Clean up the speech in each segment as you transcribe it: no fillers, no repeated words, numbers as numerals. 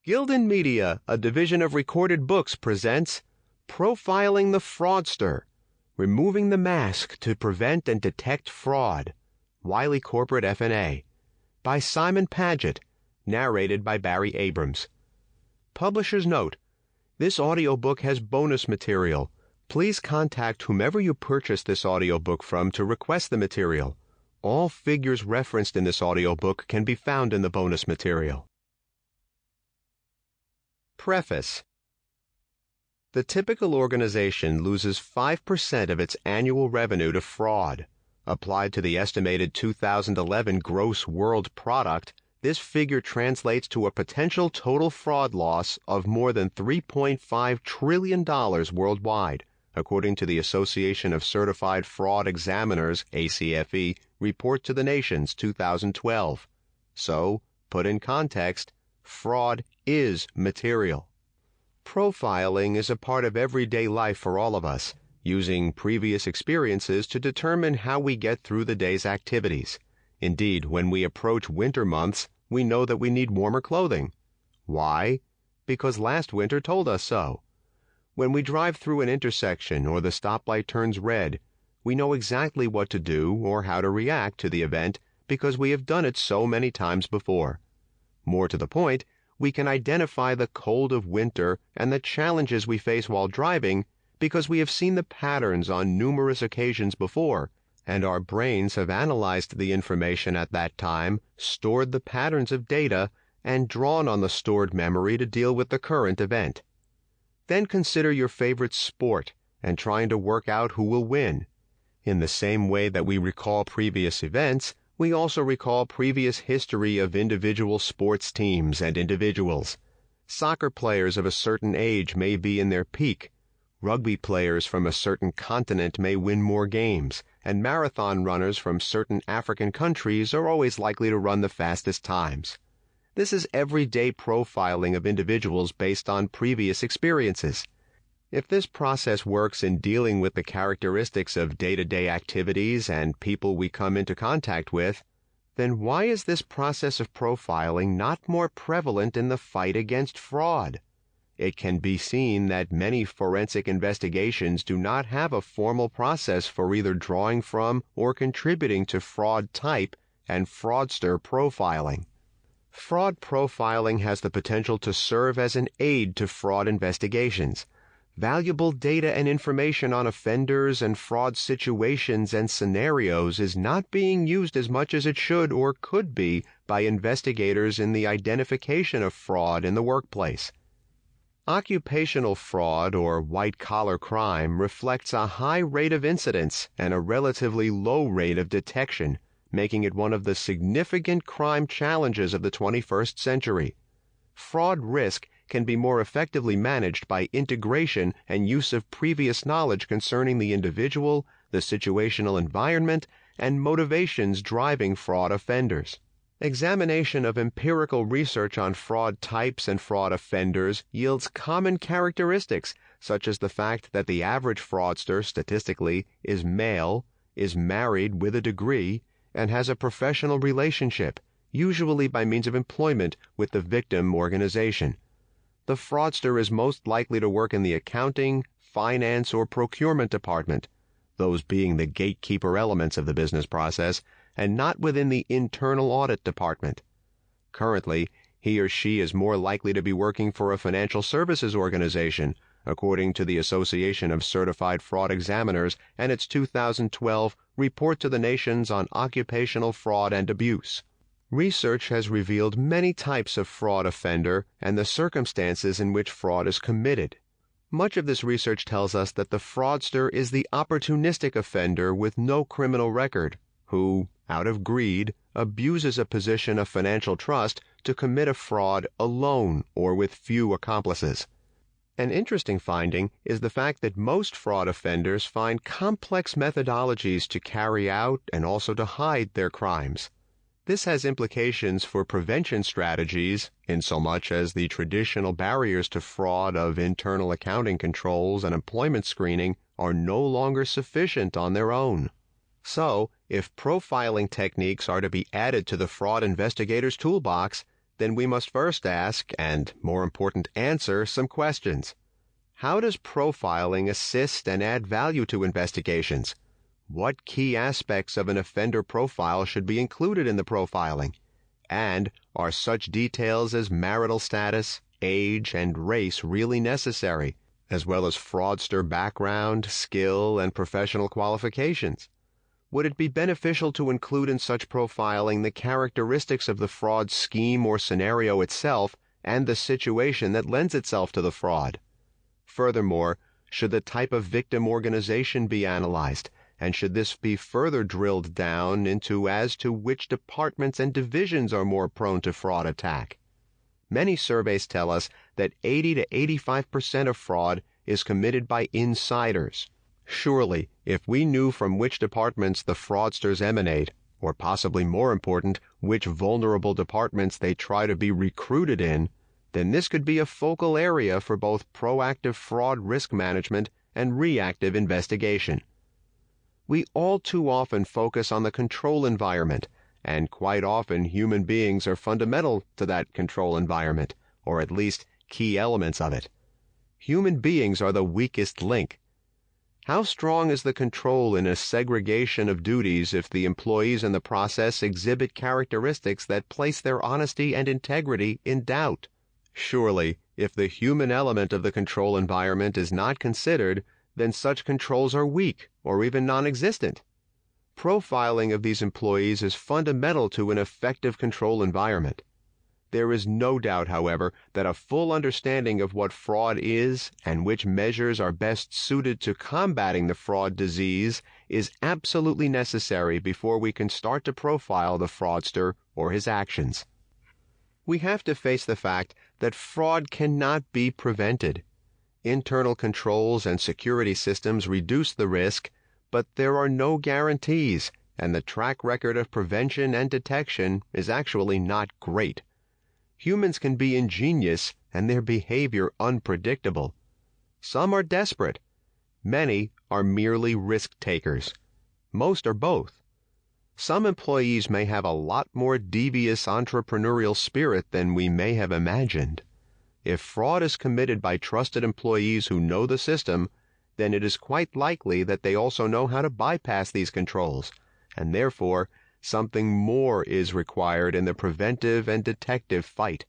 Gildan Media, a division of Recorded Books, presents Profiling the Fraudster, Removing the Mask to Prevent and Detect Fraud, Wiley Corporate F&A, by Simon Padgett, narrated by Barry Abrams. Publisher's note: this audiobook has bonus material. Please contact whomever you purchase this audiobook from to request the material. All figures referenced in this audiobook can be found in the bonus material. Preface. The typical organization loses 5% of its annual revenue to fraud. Applied to the estimated 2011 gross world product, this figure translates to a potential total fraud loss of more than $3.5 trillion worldwide, according to the Association of Certified Fraud Examiners, ACFE, report to the nations 2012. So, put in context, fraud is material. Profiling is a part of everyday life for all of us, using previous experiences to determine how we get through the day's activities. Indeed, when we approach winter months, we know that we need warmer clothing. Why? Because last winter told us so. When we drive through an intersection or the stoplight turns red, we know exactly what to do or how to react to the event because we have done it so many times before. More to the point, we can identify the cold of winter and the challenges we face while driving because we have seen the patterns on numerous occasions before, and our brains have analyzed the information at that time, stored the patterns of data, and drawn on the stored memory to deal with the current event. Then consider your favorite sport and trying to work out who will win. In the same way that we recall previous events, we also recall previous history of individual sports teams and individuals. Soccer players of a certain age may be in their peak. Rugby players from a certain continent may win more games, and marathon runners from certain African countries are always likely to run the fastest times. This is everyday profiling of individuals based on previous experiences. If this process works in dealing with the characteristics of day-to-day activities and people we come into contact with, then why is this process of profiling not more prevalent in the fight against fraud? It can be seen that many forensic investigations do not have a formal process for either drawing from or contributing to fraud type and fraudster profiling. Fraud profiling has the potential to serve as an aid to fraud investigations. Valuable data and information on offenders and fraud situations and scenarios is not being used as much as it should or could be by investigators in the identification of fraud in the workplace. Occupational fraud or white-collar crime reflects a high rate of incidence and a relatively low rate of detection, making it one of the significant crime challenges of the 21st century. Fraud risk can be more effectively managed by integration and use of previous knowledge concerning the individual, the situational environment, and motivations driving fraud offenders. Examination of empirical research on fraud types and fraud offenders yields common characteristics, such as the fact that the average fraudster, statistically, is male, is married with a degree, and has a professional relationship, usually by means of employment with the victim organization. The fraudster is most likely to work in the accounting, finance, or procurement department, those being the gatekeeper elements of the business process, and not within the internal audit department. Currently, he or she is more likely to be working for a financial services organization, according to the Association of Certified Fraud Examiners and its 2012 Report to the Nations on Occupational Fraud and Abuse. Research has revealed many types of fraud offender and the circumstances in which fraud is committed. Much of this research tells us that the fraudster is the opportunistic offender with no criminal record, who, out of greed, abuses a position of financial trust to commit a fraud alone or with few accomplices. An interesting finding is the fact that most fraud offenders find complex methodologies to carry out and also to hide their crimes. This has implications for prevention strategies, insomuch as the traditional barriers to fraud of internal accounting controls and employment screening are no longer sufficient on their own. So, if profiling techniques are to be added to the fraud investigator's toolbox, then we must first ask, and more important, answer some questions. How does profiling assist and add value to investigations? What key aspects of an offender profile should be included in the profiling? And are such details as marital status, age, and race really necessary, as well as fraudster background, skill, and professional qualifications? Would it be beneficial to include in such profiling the characteristics of the fraud scheme or scenario itself and the situation that lends itself to the fraud? Furthermore, should the type of victim organization be analyzed, and should this be further drilled down into as to which departments and divisions are more prone to fraud attack? Many surveys tell us that 80 to 85% of fraud is committed by insiders. Surely, if we knew from which departments the fraudsters emanate, or possibly more important, which vulnerable departments they try to be recruited in, then this could be a focal area for both proactive fraud risk management and reactive investigation. We all too often focus on the control environment, and quite often human beings are fundamental to that control environment, or at least key elements of it. Human beings are the weakest link. How strong is the control in a segregation of duties if the employees in the process exhibit characteristics that place their honesty and integrity in doubt? Surely, if the human element of the control environment is not considered, then such controls are weak or even non-existent. Profiling of these employees is fundamental to an effective control environment. There is no doubt, however, that a full understanding of what fraud is and which measures are best suited to combating the fraud disease is absolutely necessary before we can start to profile the fraudster or his actions. We have to face the fact that fraud cannot be prevented. Internal controls and security systems reduce the risk, but there are no guarantees, and the track record of prevention and detection is actually not great. Humans can be ingenious and their behavior unpredictable. Some are desperate. Many are merely risk takers. Most are both. Some employees may have a lot more devious entrepreneurial spirit than we may have imagined. If fraud is committed by trusted employees who know the system, then it is quite likely that they also know how to bypass these controls, and therefore something more is required in the preventive and detective fight.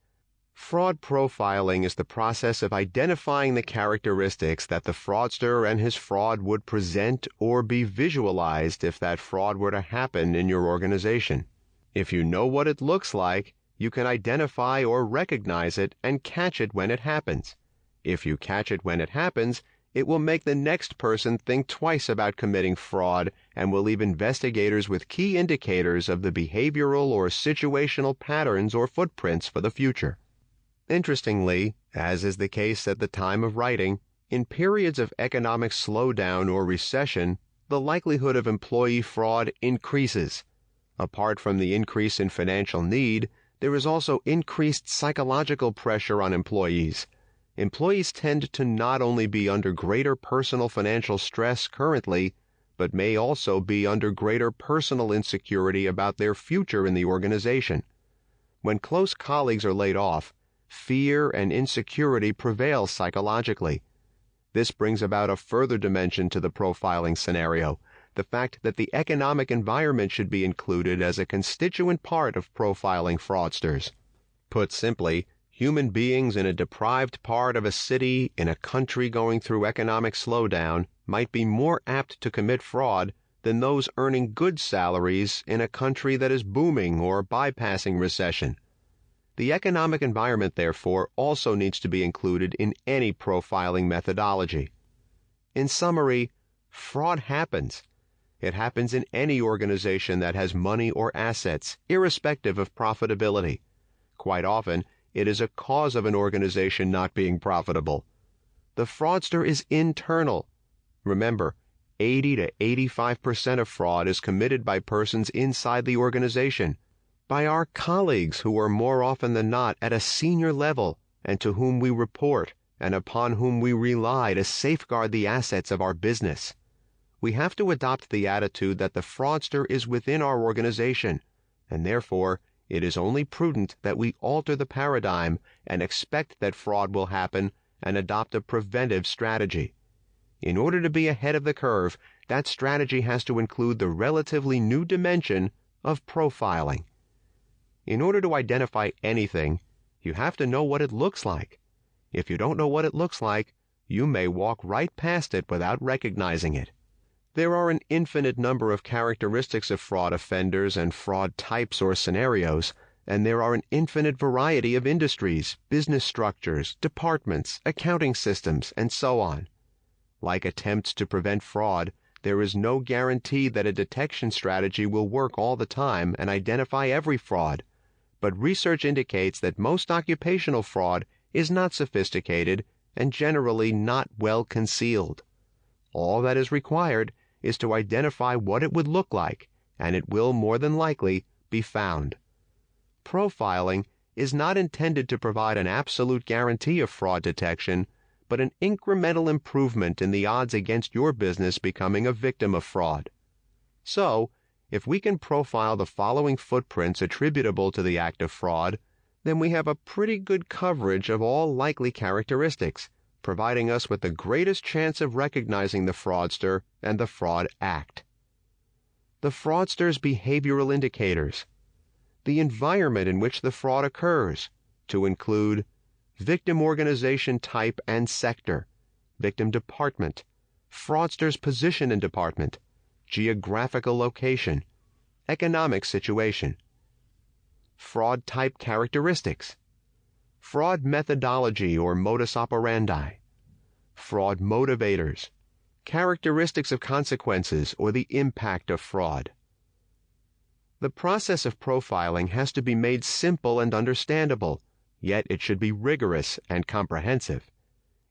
Fraud profiling is the process of identifying the characteristics that the fraudster and his fraud would present or be visualized if that fraud were to happen in your organization. If you know what it looks like, you can identify or recognize it and catch it when it happens. If you catch it when it happens, it will make the next person think twice about committing fraud and will leave investigators with key indicators of the behavioral or situational patterns or footprints for the future. Interestingly, as is the case at the time of writing, in periods of economic slowdown or recession, the likelihood of employee fraud increases. Apart from the increase in financial need, there is also increased psychological pressure on employees. Employees tend to not only be under greater personal financial stress currently, but may also be under greater personal insecurity about their future in the organization. When close colleagues are laid off, fear and insecurity prevail psychologically. This brings about a further dimension to the profiling scenario, the fact that the economic environment should be included as a constituent part of profiling fraudsters. Put simply, human beings in a deprived part of a city in a country going through economic slowdown might be more apt to commit fraud than those earning good salaries in a country that is booming or bypassing recession. The economic environment, therefore, also needs to be included in any profiling methodology. In summary, fraud happens. It happens in any organization that has money or assets, irrespective of profitability. Quite often, it is a cause of an organization not being profitable. The fraudster is internal. Remember, 80 to 85% of fraud is committed by persons inside the organization, by our colleagues who are more often than not at a senior level and to whom we report and upon whom we rely to safeguard the assets of our business. We have to adopt the attitude that the fraudster is within our organization, and therefore it is only prudent that we alter the paradigm and expect that fraud will happen and adopt a preventive strategy. In order to be ahead of the curve, that strategy has to include the relatively new dimension of profiling. In order to identify anything, you have to know what it looks like. If you don't know what it looks like, you may walk right past it without recognizing it. There are an infinite number of characteristics of fraud offenders and fraud types or scenarios, and there are an infinite variety of industries, business structures, departments, accounting systems, and so on. Like attempts to prevent fraud, there is no guarantee that a detection strategy will work all the time and identify every fraud, but research indicates that most occupational fraud is not sophisticated and generally not well concealed. All that is required is to identify what it would look like, and it will more than likely be found. Profiling is not intended to provide an absolute guarantee of fraud detection, but an incremental improvement in the odds against your business becoming a victim of fraud. So, if we can profile the following footprints attributable to the act of fraud, then we have a pretty good coverage of all likely characteristics, providing us with the greatest chance of recognizing the fraudster and the fraud act. The fraudster's behavioral indicators. The environment in which the fraud occurs, to include victim organization type and sector, victim department, fraudster's position in department, geographical location, economic situation. Fraud type characteristics. Fraud methodology or modus operandi, fraud motivators, characteristics of consequences or the impact of fraud. The process of profiling has to be made simple and understandable, yet it should be rigorous and comprehensive.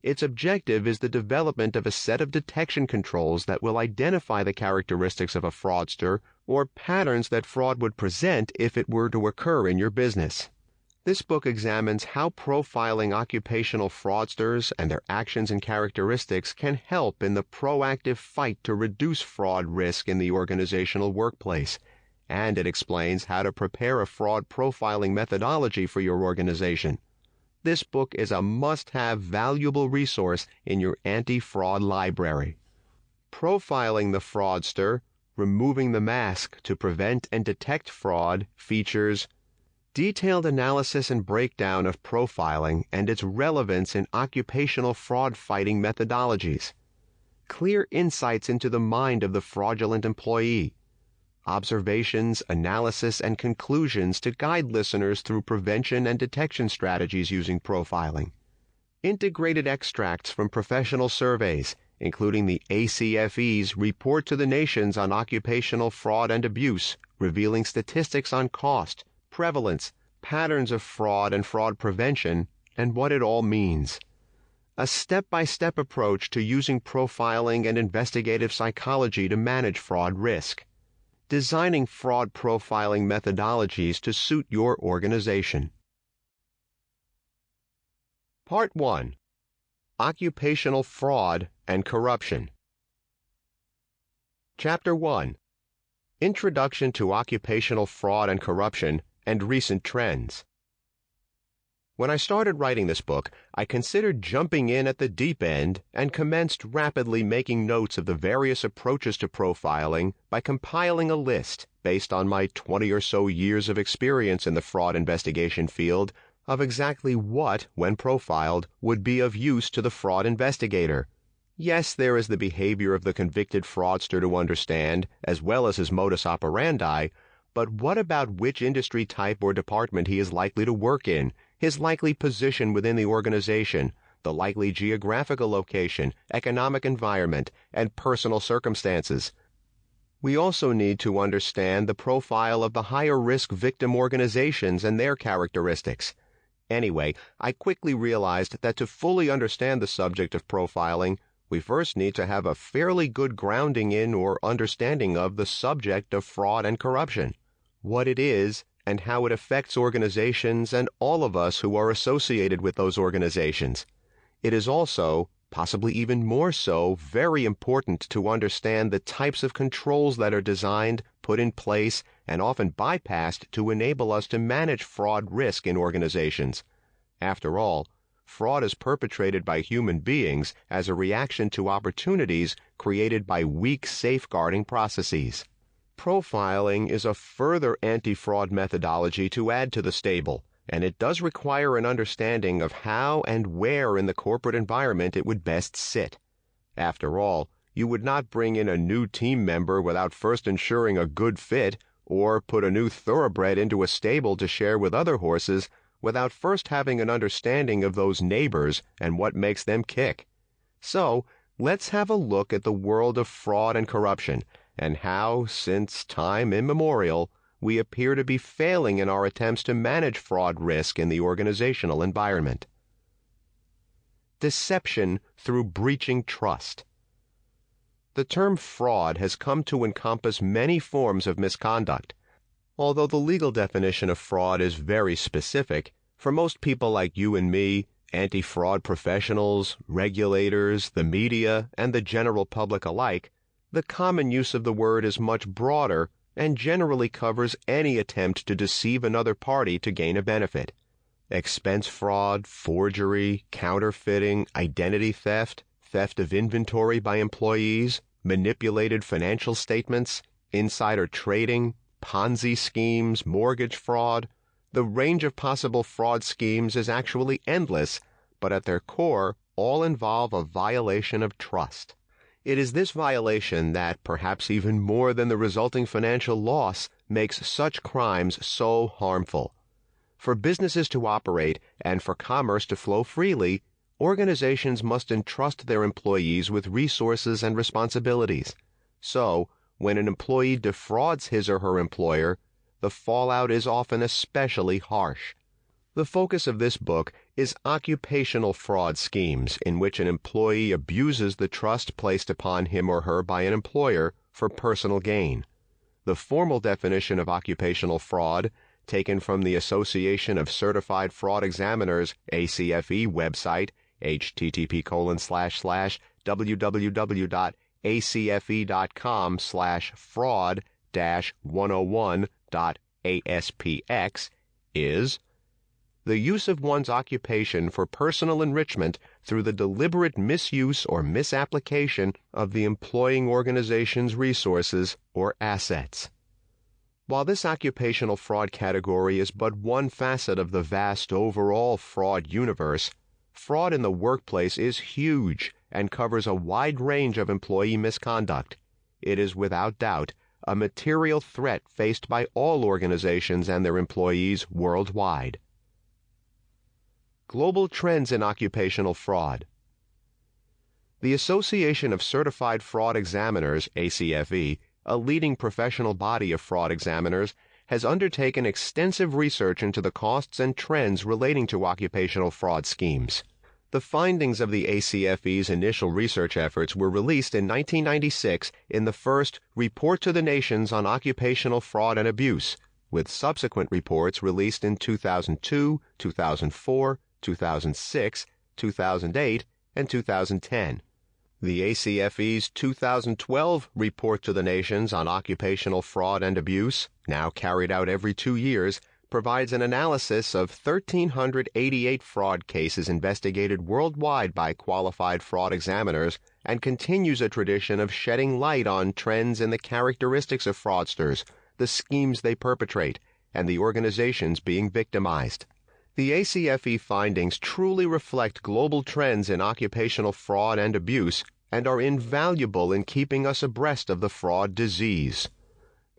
Its objective is the development of a set of detection controls that will identify the characteristics of a fraudster or patterns that fraud would present if it were to occur in your business. This book examines how profiling occupational fraudsters and their actions and characteristics can help in the proactive fight to reduce fraud risk in the organizational workplace, and it explains how to prepare a fraud profiling methodology for your organization. This book is a must-have valuable resource in your anti-fraud library. Profiling the Fraudster, Removing the Mask to Prevent and Detect Fraud features detailed analysis and breakdown of profiling and its relevance in occupational fraud fighting methodologies, clear insights into the mind of the fraudulent employee, observations, analysis, and conclusions to guide listeners through prevention and detection strategies using profiling, integrated extracts from professional surveys, including the ACFE's Report to the Nations on Occupational Fraud and Abuse, revealing statistics on cost, prevalence, patterns of fraud and fraud prevention, and what it all means. A step-by-step approach to using profiling and investigative psychology to manage fraud risk. Designing fraud profiling methodologies to suit your organization. Part 1. Occupational Fraud and Corruption. Chapter 1. Introduction to Occupational Fraud and Corruption and Recent Trends. When I started writing this book, I considered jumping in at the deep end and commenced rapidly making notes of the various approaches to profiling by compiling a list based on my 20 or so years of experience in the fraud investigation field of exactly what, when profiled, would be of use to the fraud investigator. Yes, there is the behavior of the convicted fraudster to understand, as well as his modus operandi, but what about which industry type or department he is likely to work in, his likely position within the organization, the likely geographical location, economic environment, and personal circumstances? We also need to understand the profile of the higher-risk victim organizations and their characteristics. Anyway, I quickly realized that to fully understand the subject of profiling, we first need to have a fairly good grounding in or understanding of the subject of fraud and corruption, what it is, and how it affects organizations and all of us who are associated with those organizations. It is also, possibly even more so, very important to understand the types of controls that are designed, put in place, and often bypassed to enable us to manage fraud risk in organizations. After all, fraud is perpetrated by human beings as a reaction to opportunities created by weak safeguarding processes. Profiling is a further anti-fraud methodology to add to the stable, and it does require an understanding of how and where in the corporate environment it would best sit. After all, you would not bring in a new team member without first ensuring a good fit, or put a new thoroughbred into a stable to share with other horses without first having an understanding of those neighbors and what makes them kick. So, let's have a look at the world of fraud and corruption, and how, since time immemorial, we appear to be failing in our attempts to manage fraud risk in the organizational environment. Deception through breaching trust. The term fraud has come to encompass many forms of misconduct. Although the legal definition of fraud is very specific, for most people like you and me, anti-fraud professionals, regulators, the media, and the general public alike, the common use of the word is much broader and generally covers any attempt to deceive another party to gain a benefit. Expense fraud, forgery, counterfeiting, identity theft, theft of inventory by employees, manipulated financial statements, insider trading, Ponzi schemes, mortgage fraud. The range of possible fraud schemes is actually endless, but at their core, all involve a violation of trust. It is this violation that, perhaps even more than the resulting financial loss, makes such crimes so harmful. For businesses to operate and for commerce to flow freely, organizations must entrust their employees with resources and responsibilities. So, when an employee defrauds his or her employer, the fallout is often especially harsh. The focus of this book is occupational fraud schemes in which an employee abuses the trust placed upon him or her by an employer for personal gain. The formal definition of occupational fraud, taken from the Association of Certified Fraud Examiners ACFE website, http://www.acfe.com/fraud-101.aspx, is the use of one's occupation for personal enrichment through the deliberate misuse or misapplication of the employing organization's resources or assets. While this occupational fraud category is but one facet of the vast overall fraud universe, fraud in the workplace is huge and covers a wide range of employee misconduct. It is without doubt a material threat faced by all organizations and their employees worldwide. Global trends in occupational fraud. The Association of Certified Fraud Examiners, ACFE, a leading professional body of fraud examiners, has undertaken extensive research into the costs and trends relating to occupational fraud schemes. The findings of the ACFE's initial research efforts were released in 1996 in the first Report to the Nations on Occupational Fraud and Abuse, with subsequent reports released in 2002, 2004, 2006, 2008, and 2010. The ACFE's 2012 Report to the Nations on Occupational Fraud and Abuse, now carried out every 2 years, provides an analysis of 1,388 fraud cases investigated worldwide by qualified fraud examiners and continues a tradition of shedding light on trends in the characteristics of fraudsters, the schemes they perpetrate, and the organizations being victimized. The ACFE findings truly reflect global trends in occupational fraud and abuse and are invaluable in keeping us abreast of the fraud disease.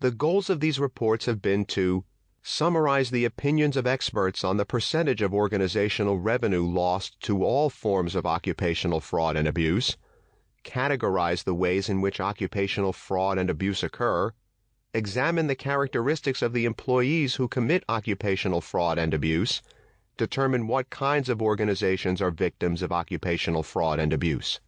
The goals of these reports have been to summarize the opinions of experts on the percentage of organizational revenue lost to all forms of occupational fraud and abuse, categorize the ways in which occupational fraud and abuse occur, examine the characteristics of the employees who commit occupational fraud and abuse, determine what kinds of organizations are victims of occupational fraud and abuse.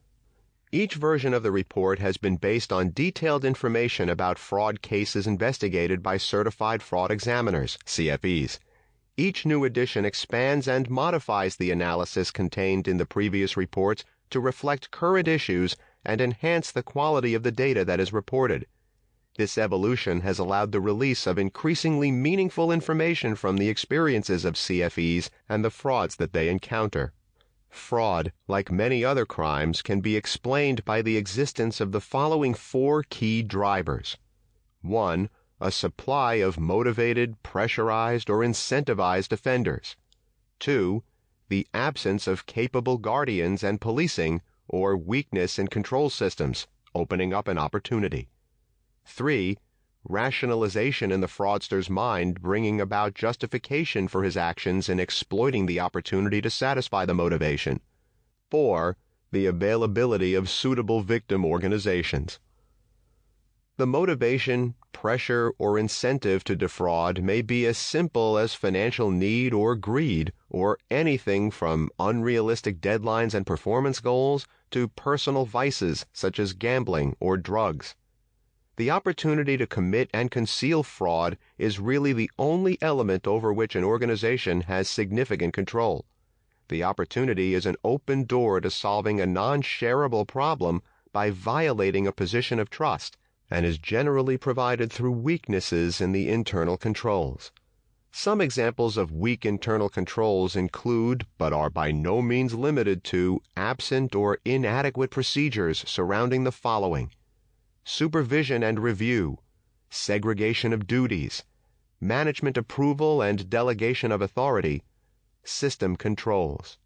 Each version of the report has been based on detailed information about fraud cases investigated by certified fraud examiners, CFEs. Each new edition expands and modifies the analysis contained in the previous reports to reflect current issues and enhance the quality of the data that is reported. This evolution has allowed the release of increasingly meaningful information from the experiences of CFEs and the frauds that they encounter. Fraud, like many other crimes, can be explained by the existence of the following four key drivers. 1. A supply of motivated, pressurized, or incentivized offenders. 2. The absence of capable guardians and policing, or weakness in control systems, opening up an opportunity. 3. Rationalization in the fraudster's mind, bringing about justification for his actions in exploiting the opportunity to satisfy the motivation. 4. The availability of suitable victim organizations. The motivation, pressure, or incentive to defraud may be as simple as financial need or greed, or anything from unrealistic deadlines and performance goals to personal vices such as gambling or drugs. The opportunity to commit and conceal fraud is really the only element over which an organization has significant control. The opportunity is an open door to solving a non-shareable problem by violating a position of trust, and is generally provided through weaknesses in the internal controls. Some examples of weak internal controls include, but are by no means limited to, absent or inadequate procedures surrounding the following: supervision and review, segregation of duties, management approval and delegation of authority, system controls.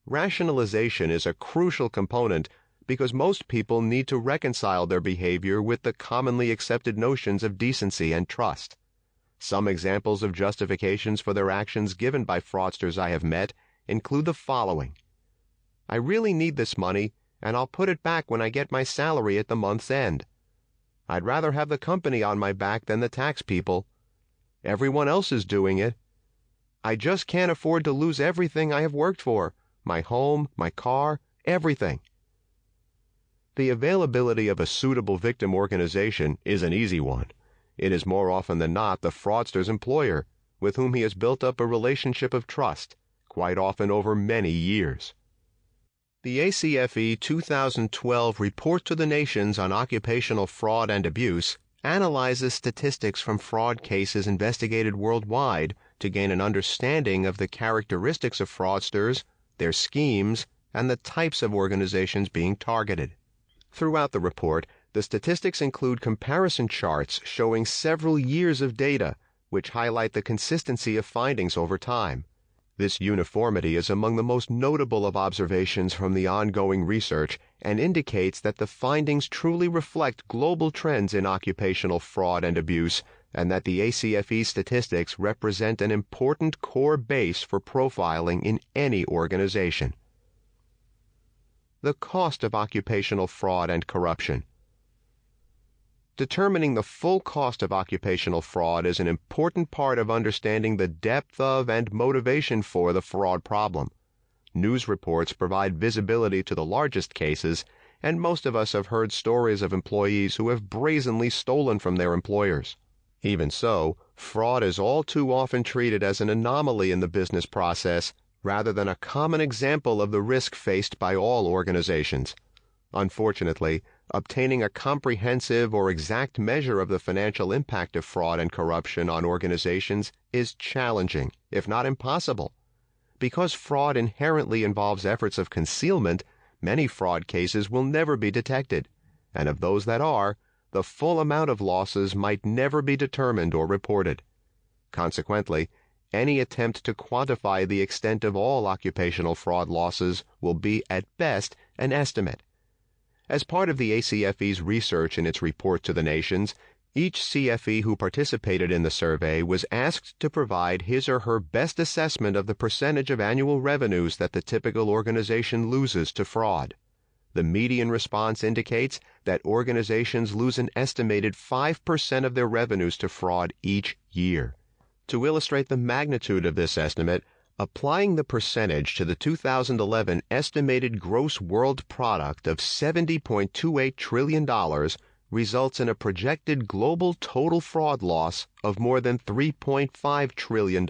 Rationalization is a crucial component because most people need to reconcile their behavior with the commonly accepted notions of decency and trust. Some examples of justifications for their actions given by fraudsters I have met include the following: I really need this money, and I'll put it back when I get my salary at the month's end. I'd rather have the company on my back than the tax people. Everyone else is doing it. I just can't afford to lose everything I have worked for, my home, my car, everything. The availability of a suitable victim organization is an easy one. It is more often than not the fraudster's employer, with whom he has built up a relationship of trust, quite often over many years. The ACFE 2012 Report to the Nations on Occupational Fraud and Abuse analyzes statistics from fraud cases investigated worldwide to gain an understanding of the characteristics of fraudsters, their schemes, and the types of organizations being targeted. Throughout the report, the statistics include comparison charts showing several years of data, which highlight the consistency of findings over time. This uniformity is among the most notable of observations from the ongoing research and indicates that the findings truly reflect global trends in occupational fraud and abuse, and that the ACFE statistics represent an important core base for profiling in any organization. The cost of occupational fraud and corruption. Determining the full cost of occupational fraud is an important part of understanding the depth of and motivation for the fraud problem. News reports provide visibility to the largest cases, and most of us have heard stories of employees who have brazenly stolen from their employers. Even so, fraud is all too often treated as an anomaly in the business process rather than a common example of the risk faced by all organizations. Unfortunately, obtaining a comprehensive or exact measure of the financial impact of fraud and corruption on organizations is challenging, if not impossible. Because fraud inherently involves efforts of concealment, many fraud cases will never be detected, and of those that are, the full amount of losses might never be determined or reported. Consequently, any attempt to quantify the extent of all occupational fraud losses will be, at best, an estimate. As part of the ACFE's research in its report to the nations, each CFE who participated in the survey was asked to provide his or her best assessment of the percentage of annual revenues that the typical organization loses to fraud. The median response indicates that organizations lose an estimated 5% of their revenues to fraud each year. To illustrate the magnitude of this estimate, applying the percentage to the 2011 estimated gross world product of $70.28 trillion results in a projected global total fraud loss of more than $3.5 trillion.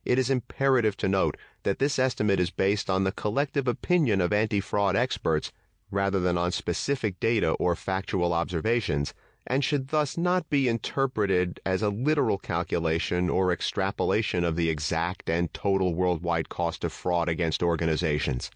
It is imperative to note that this estimate is based on the collective opinion of anti-fraud experts rather than on specific data or factual observations, and should thus not be interpreted as a literal calculation or extrapolation of the exact and total worldwide cost of fraud against organizations.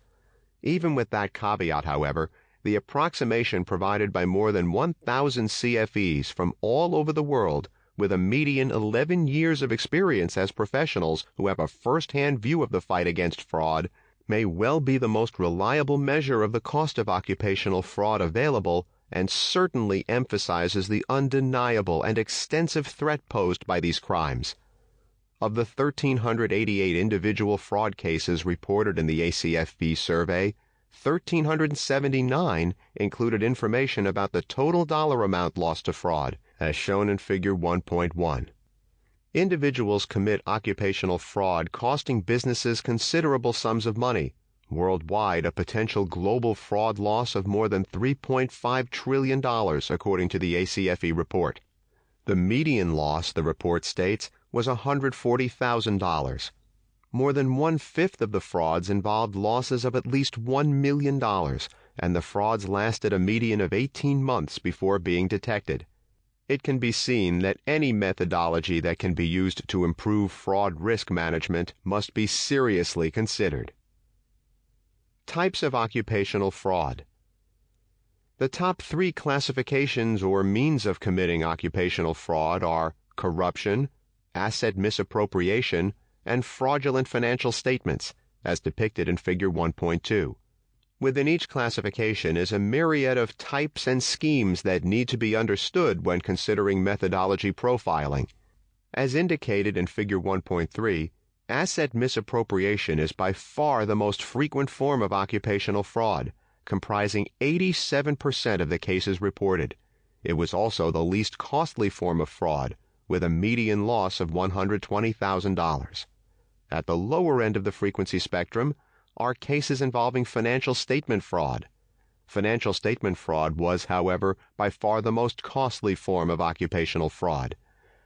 Even with that caveat, however, the approximation provided by more than 1,000 CFEs from all over the world with a median 11 years of experience as professionals who have a first-hand view of the fight against fraud may well be the most reliable measure of the cost of occupational fraud available, and certainly emphasizes the undeniable and extensive threat posed by these crimes. Of the 1,388 individual fraud cases reported in the ACFB survey, 1,379 included information about the total dollar amount lost to fraud, as shown in Figure 1.1. Individuals commit occupational fraud costing businesses considerable sums of money. Worldwide, a potential global fraud loss of more than $3.5 trillion, according to the ACFE report. The median loss, the report states, was $140,000. More than one-fifth of the frauds involved losses of at least $1 million, and the frauds lasted a median of 18 months before being detected. It can be seen that any methodology that can be used to improve fraud risk management must be seriously considered. Types of occupational fraud. The top 3 classifications or means of committing occupational fraud are corruption, asset misappropriation, and fraudulent financial statements, as depicted in Figure 1.2. Within each classification is a myriad of types and schemes that need to be understood when considering methodology profiling. As indicated in Figure 1.3, asset misappropriation is by far the most frequent form of occupational fraud, comprising 87% of the cases reported. It was also the least costly form of fraud, with a median loss of $120,000. At the lower end of the frequency spectrum are cases involving financial statement fraud. Financial statement fraud was, however, by far the most costly form of occupational fraud.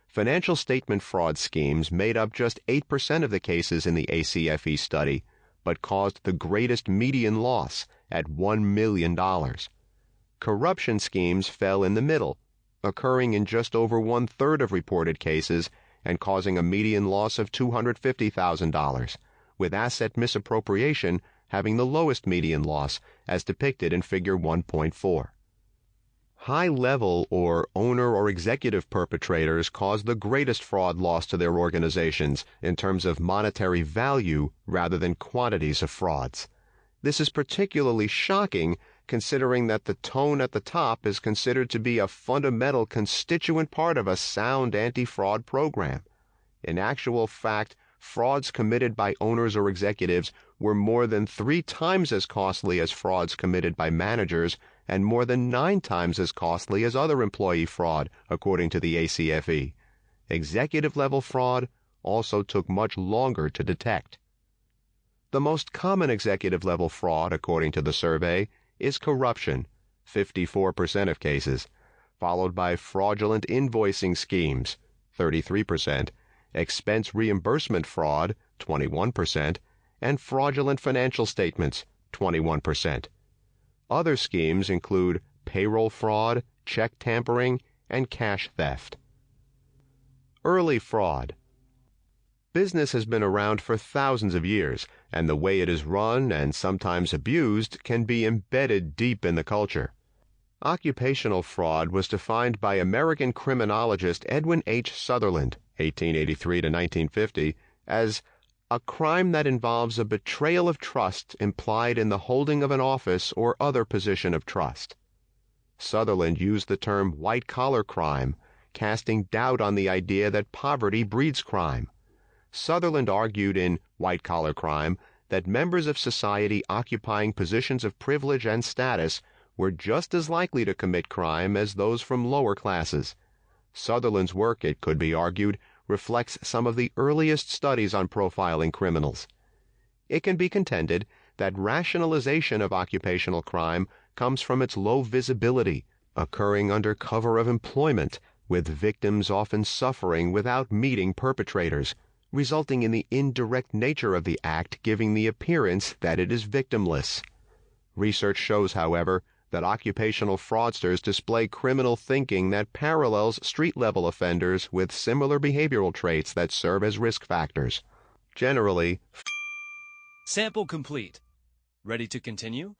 Financial statement fraud schemes made up just 8% of the cases in the ACFE study, but caused the greatest median loss at $1 million. Corruption schemes fell in the middle, occurring in just over one-third of reported cases and causing a median loss of $250,000, with asset misappropriation having the lowest median loss, as depicted in Figure 1.4. High-level or owner or executive perpetrators cause the greatest fraud loss to their organizations in terms of monetary value rather than quantities of frauds. This is particularly shocking considering that the tone at the top is considered to be a fundamental constituent part of a sound anti-fraud program. In actual fact, frauds committed by owners or executives were more than 3 times as costly as frauds committed by managers and more than 9 times as costly as other employee fraud, according to the ACFE. Executive-level fraud also took much longer to detect. The most common executive-level fraud, according to the survey, is corruption, 54% of cases, followed by fraudulent invoicing schemes, 33%, expense reimbursement fraud, 21%, and fraudulent financial statements, 21%. Other schemes include payroll fraud, check tampering, and cash theft. Early fraud. Business has been around for thousands of years, and the way it is run and sometimes abused can be embedded deep in the culture. Occupational fraud was defined by American criminologist Edwin H. Sutherland, 1883 to 1950, as a crime that involves a betrayal of trust implied in the holding of an office or other position of trust. Sutherland used the term white-collar crime, casting doubt on the idea that poverty breeds crime. Sutherland argued in White-Collar Crime that members of society occupying positions of privilege and status were just as likely to commit crime as those from lower classes. Sutherland's work, it could be argued, reflects some of the earliest studies on profiling criminals. It can be contended that rationalization of occupational crime comes from its low visibility, occurring under cover of employment, with victims often suffering without meeting perpetrators, resulting in the indirect nature of the act giving the appearance that it is victimless. Research shows, however, that occupational fraudsters display criminal thinking that parallels street-level offenders with similar behavioral traits that serve as risk factors. Generally, Sample complete. Ready to continue?